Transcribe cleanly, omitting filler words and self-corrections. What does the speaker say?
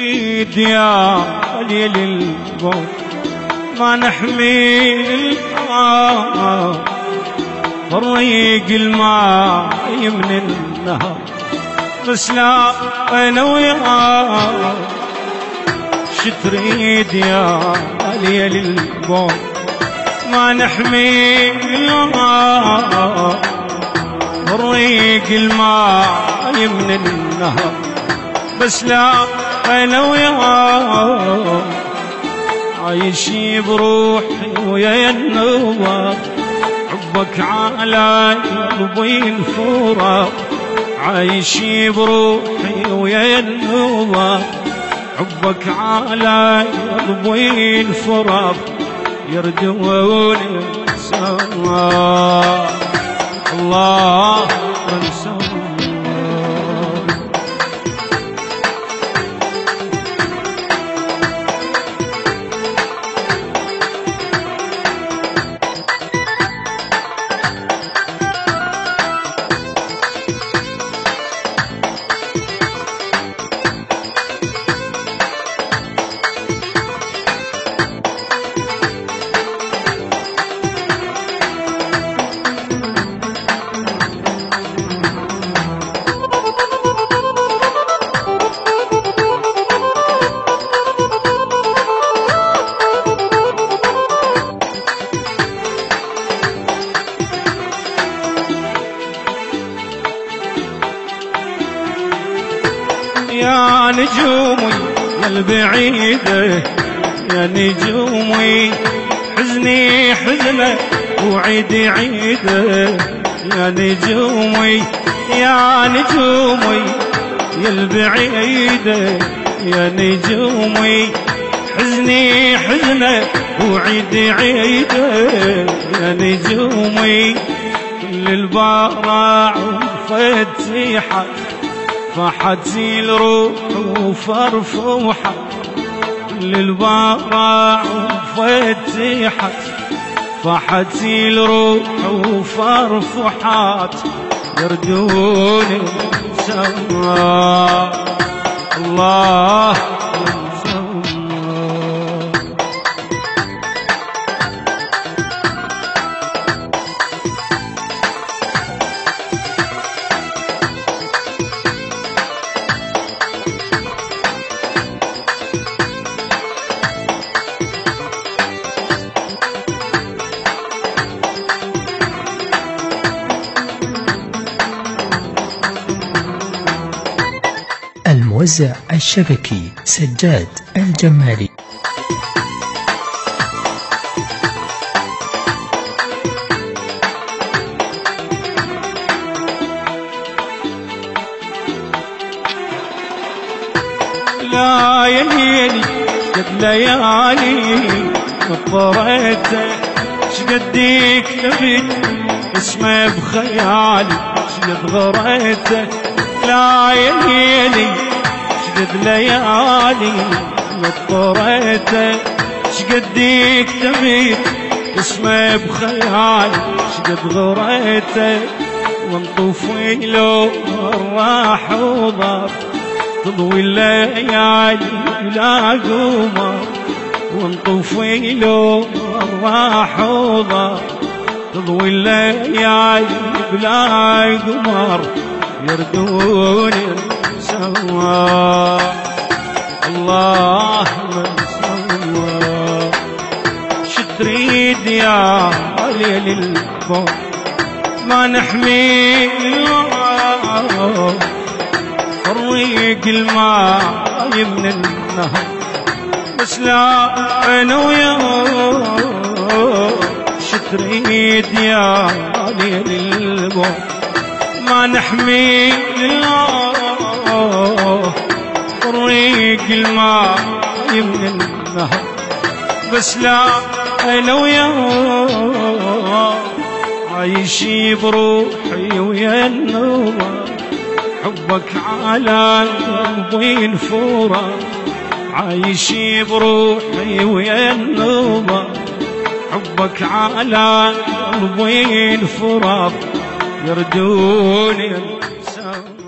تريد يا ليل البوم ما نحمل طريق الماء من النهر، بس لا انا وياك شتريد يا ليل البوم ما نحمل طريق الماء من النهر، بس لا انا وياك عايش بروحي ويا النوار، حبك على قلبي الفراق، عايش بروحي ويا النوار، حبك على قلبي الفراق، يردوني سوا الله من سوا. يا نجومي يا البعيدة يا نجومي حزني حزنة وعيدي عيدة، يا نجومي يا نجومي يا البعيدة يا نجومي حزني حزنة وعيدي عيدة، يا نجومي كل البراع وفتيحة فحتزيل روح وفرفوحة، كل البراع وفتيحة فحتزيل روح وفرفوحات، يردوني سوا الله من سوا. الموزع الشبكي سجاد الجمالي. لا يا ليلي قد ليالي نطريته شقديك نبيت اسمه بخيالي شقد غريته، لا يا ليلي شقد ليالي نطريته شقديك تبيت اسمه بخيالي شقد غريته، ونطوفي لو راح وضار تضوي الليالي بلا قمر، ونطوفي لو راح وضار تضوي الليالي بلا قمر، يردوني سوا الله من سوا. شتريد يا ليل البوم ما نحمي طريق الماء من النهر، بس لا انا وياك شتريد يا ليل البوم ما نحمي طريق الماء من النهر، بس لا انا وياك عايش بروحي ويا النوار، حبك على قلبي الفراق، عايش بروحي ويا النوار، حبك على قلبي الفراق، يردوني